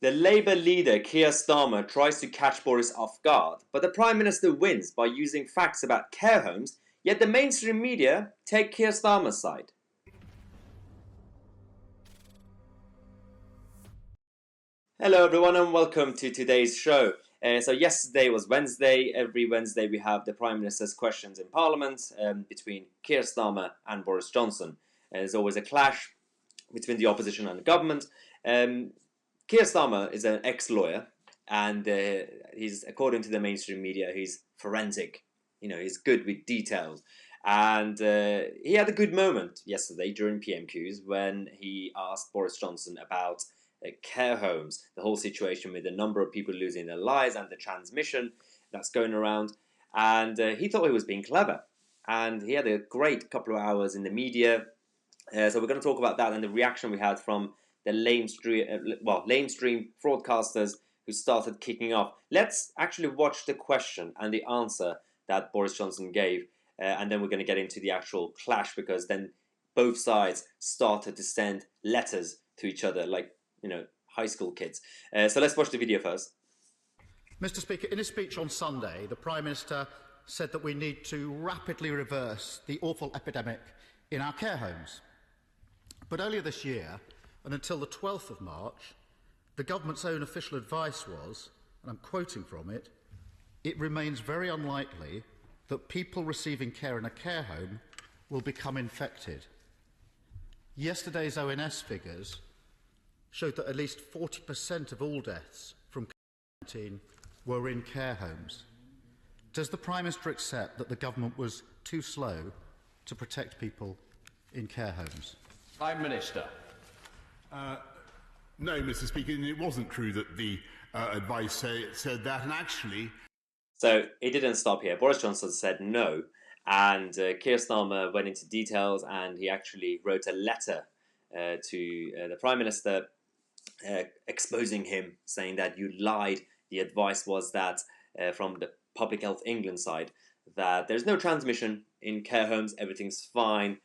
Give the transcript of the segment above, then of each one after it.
The Labour leader Keir Starmer tries to catch Boris off guard, but the Prime Minister wins by using facts about care homes, yet the mainstream media take Keir Starmer's side. Hello everyone and welcome to today's show. So yesterday was Wednesday. Every Wednesday we have the Prime Minister's questions in Parliament between Keir Starmer and Boris Johnson. There's always a clash between the opposition and the government. Keir Starmer is an ex-lawyer, and he's, according to the mainstream media, he's forensic. He's good with details. And he had a good moment yesterday during PMQs when he asked Boris Johnson about care homes, the whole situation with the number of people losing their lives and the transmission that's going around. And he thought he was being clever. And he had a great couple of hours in the media. So we're going to talk about that and the reaction we had from the lamestream broadcasters who started kicking off. Let's actually watch the question and the answer that Boris Johnson gave, and then we're going to get into the actual clash, because then both sides started to send letters to each other like, high school kids. So let's watch the video first. Mr. Speaker, in his speech on Sunday, the Prime Minister said that we need to rapidly reverse the awful epidemic in our care homes. But earlier this year, and until the 12th of March, the government's own official advice was, and I'm quoting from it, "It remains very unlikely that people receiving care in a care home will become infected." Yesterday's ONS figures showed that at least 40% of all deaths from COVID-19 were in care homes. Does the Prime Minister accept that the government was too slow to protect people in care homes? Prime Minister. No, Mr. Speaker, it wasn't true that the advice said that, and actually... So it didn't stop here. Boris Johnson said no, and Keir Starmer went into details, and he actually wrote a letter to the Prime Minister exposing him, saying that you lied. The advice was that from the Public Health England side, that there's no transmission in care homes, everything's fine.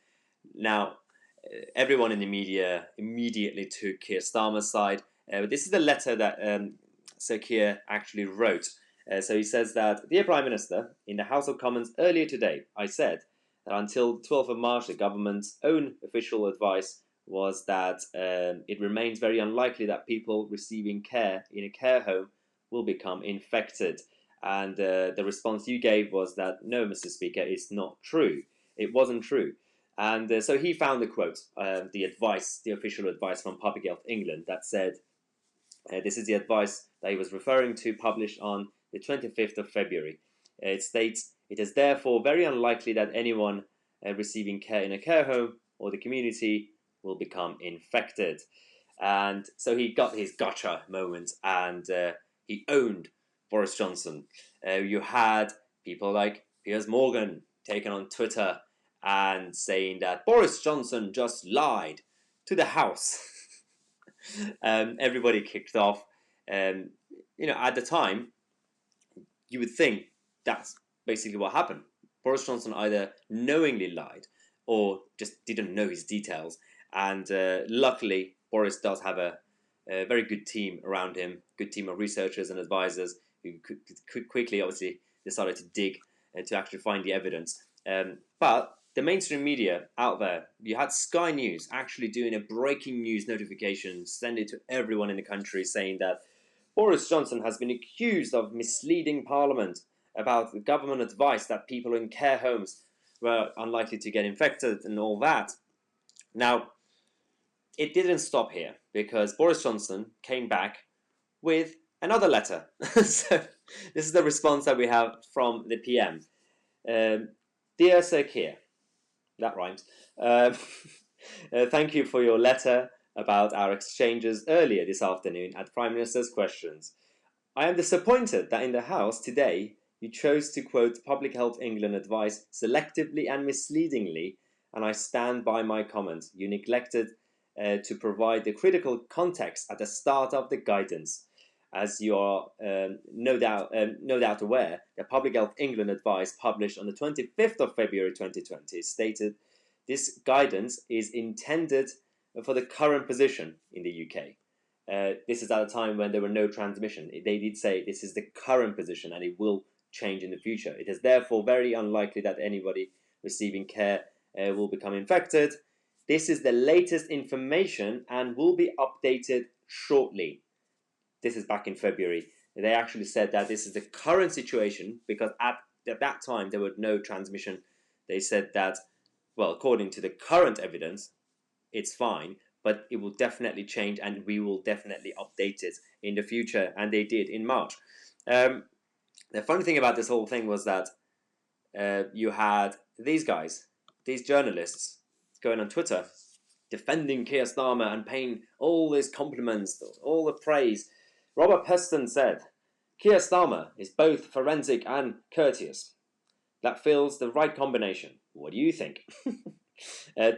Now, everyone in the media immediately took Keir Starmer's side. But this is the letter that Sir Keir actually wrote. So he says that, "Dear Prime Minister, in the House of Commons earlier today, I said that until 12th of March, the government's own official advice was that it remains very unlikely that people receiving care in a care home will become infected." And the response you gave was that, "No, Mr. Speaker, it's not true. It wasn't true." And so he found the quote, the official advice from Public Health England that said, this is the advice that he was referring to, published on the 25th of February. It states, "It is therefore very unlikely that anyone receiving care in a care home or the community will become infected." And so he got his gotcha moment, and he owned Boris Johnson. You had people like Piers Morgan taken on Twitter and saying that Boris Johnson just lied to the House. Everybody kicked off. At the time, you would think that's basically what happened. Boris Johnson either knowingly lied or just didn't know his details. And luckily, Boris does have a very good team around him, good team of researchers and advisors who could quickly, obviously, decided to dig to actually find the evidence. But the mainstream media out there, you had Sky News actually doing a breaking news notification, send it to everyone in the country, saying that Boris Johnson has been accused of misleading Parliament about the government advice that people in care homes were unlikely to get infected and all that. Now, it didn't stop here, because Boris Johnson came back with another letter. So this is the response that we have from the PM. "Dear Sir Keir," that rhymes. "Thank you for your letter about our exchanges earlier this afternoon at Prime Minister's Questions. I am disappointed that in the House today you chose to quote Public Health England advice selectively and misleadingly, and I stand by my comment. You neglected to provide the critical context at the start of the guidance. As you are no doubt aware, the Public Health England advice published on the 25th of February 2020 stated this guidance is intended for the current position in the UK. this is at a time when there were no transmission. They did say this is the current position and it will change in the future. It is therefore very unlikely that anybody receiving care will become infected. This is the latest information and will be updated shortly. This is back in February. They actually said that this is the current situation because at that time there was no transmission. They said that, well, according to the current evidence, it's fine, but it will definitely change and we will definitely update it in the future. And they did in March. The funny thing about this whole thing was that you had these guys, these journalists, going on Twitter defending Keir Starmer and paying all these compliments, all the praise. Robert Peston said, Keir Starmer is both forensic and courteous. That feels the right combination. What do you think?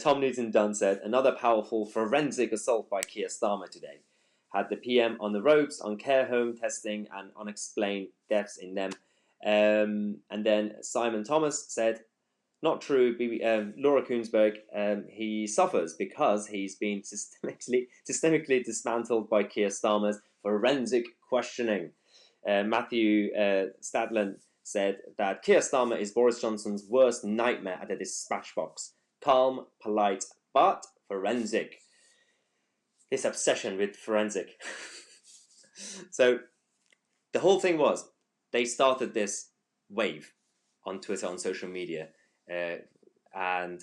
Tom Newton-Dunn said, another powerful forensic assault by Keir Starmer today. Had the PM on the ropes on care home testing and unexplained deaths in them. And then Simon Thomas said, not true, Laura Kuenssberg, he suffers because he's been systemically dismantled by Keir Starmer's forensic questioning. Matthew Stadland said that Keir Starmer is Boris Johnson's worst nightmare at the dispatch box. Calm, polite, but forensic. This obsession with forensic. So the whole thing was, they started this wave on Twitter, on social media, and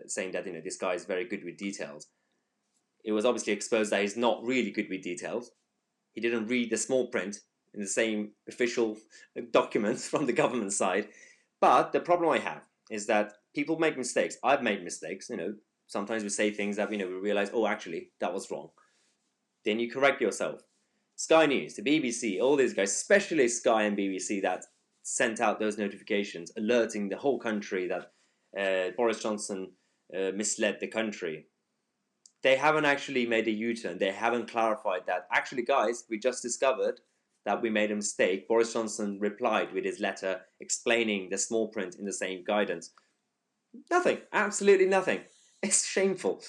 saying that, this guy is very good with details. It was obviously exposed that he's not really good with details. He didn't read the small print in the same official documents from the government side. But the problem I have is that people make mistakes. I've made mistakes. Sometimes we say things that we realize, oh, actually, that was wrong. Then you correct yourself. Sky News, the BBC, all these guys, especially Sky and BBC, that sent out those notifications alerting the whole country that Boris Johnson misled the country. They haven't actually made a U-turn. They haven't clarified that. Actually, guys, we just discovered that we made a mistake. Boris Johnson replied with his letter explaining the small print in the same guidance. Nothing. Absolutely nothing. It's shameful.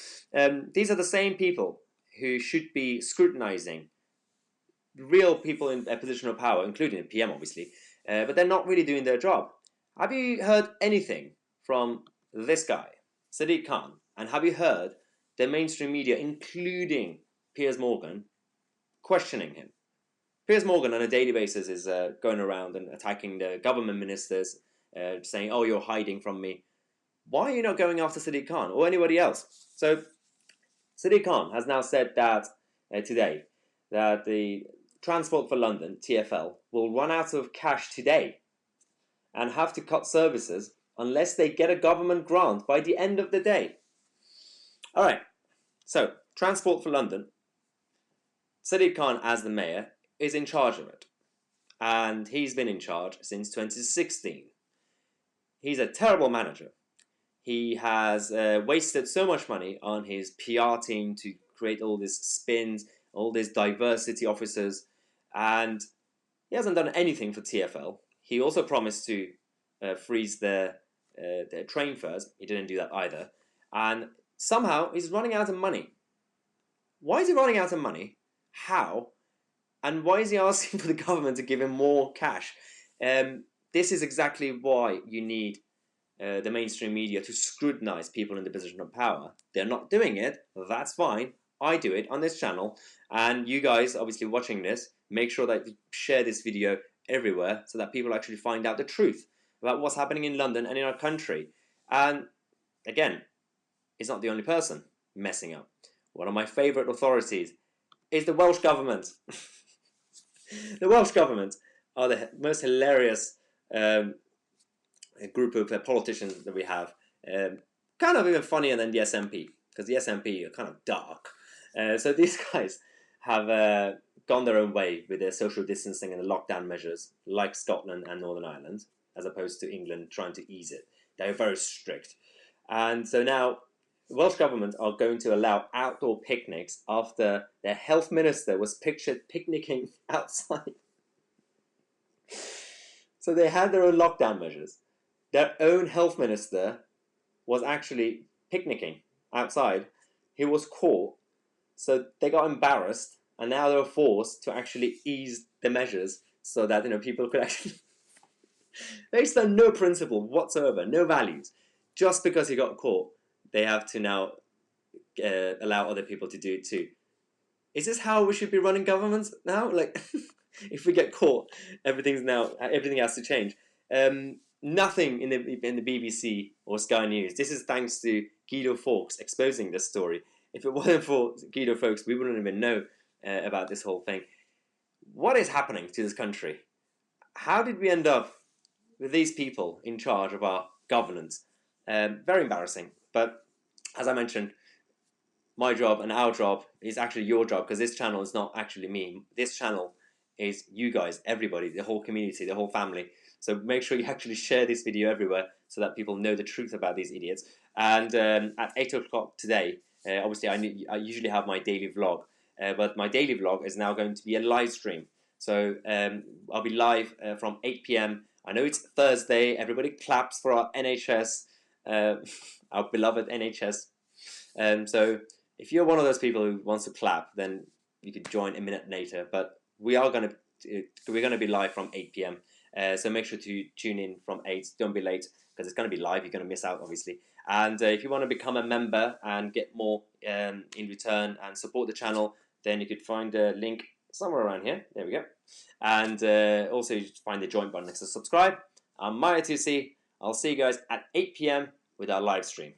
These are the same people who should be scrutinizing real people in a position of power, including the PM, obviously, but they're not really doing their job. Have you heard anything from this guy, Sadiq Khan? And have you heard the mainstream media, including Piers Morgan, questioning him? Piers Morgan on a daily basis is going around and attacking the government ministers, saying, oh, you're hiding from me. Why are you not going after Sadiq Khan or anybody else? So Sadiq Khan has now said that today that the Transport for London, TfL, will run out of cash today and have to cut services unless they get a government grant by the end of the day. All right, so Transport for London, Sadiq Khan as the mayor is in charge of it. And he's been in charge since 2016. He's a terrible manager. He has wasted so much money on his PR team to create all these spins, all these diversity officers, and he hasn't done anything for TfL. He also promised to freeze their train fares. He didn't do that either. And somehow he's running out of money. Why is he running out of money? How? And why is he asking for the government to give him more cash? This is exactly why you need the mainstream media to scrutinize people in the position of power. They're not doing it. That's fine. I do it on this channel. And you guys, obviously watching this, make sure that you share this video everywhere so that people actually find out the truth about what's happening in London and in our country. And again, he's not the only person messing up. One of my favourite authorities is the Welsh government. The Welsh government are the most hilarious group of politicians that we have. Kind of even funnier than the SNP, because the SNP are kind of dark. So these guys have gone their own way with their social distancing and the lockdown measures, like Scotland and Northern Ireland, as opposed to England trying to ease it. They're very strict. And so now the Welsh government are going to allow outdoor picnics after their health minister was pictured picnicking outside. So they had their own lockdown measures. Their own health minister was actually picnicking outside. He was caught. So they got embarrassed and now they were forced to actually ease the measures so that people could actually, based on no principle whatsoever, no values, just because he got caught, they have to now allow other people to do it too. Is this how we should be running governments now? Like, if we get caught, everything has to change. Nothing in the BBC or Sky News. This is thanks to Guido Fawkes exposing this story. If it wasn't for Guido Fawkes, we wouldn't even know about this whole thing. What is happening to this country? How did we end up with these people in charge of our governance? Very embarrassing. But as I mentioned, my job and our job is actually your job, because this channel is not actually me. This channel is you guys, everybody, the whole community, the whole family. So make sure you actually share this video everywhere so that people know the truth about these idiots. And at 8 o'clock today, obviously I usually have my daily vlog, but my daily vlog is now going to be a live stream. So I'll be live from 8 p.m. I know it's Thursday. Everybody claps for our NHS, our beloved NHS. So if you're one of those people who wants to clap, then you could join a minute later. But we're gonna be live from 8 p.m. So make sure to tune in from 8. Don't be late, because it's going to be live. You're going to miss out, obviously. And if you want to become a member and get more in return and support the channel, then you could find a link somewhere around here. There we go. And also you find the join button next to subscribe. I'm Tousi. I'll see you guys at 8 p.m. with our live stream.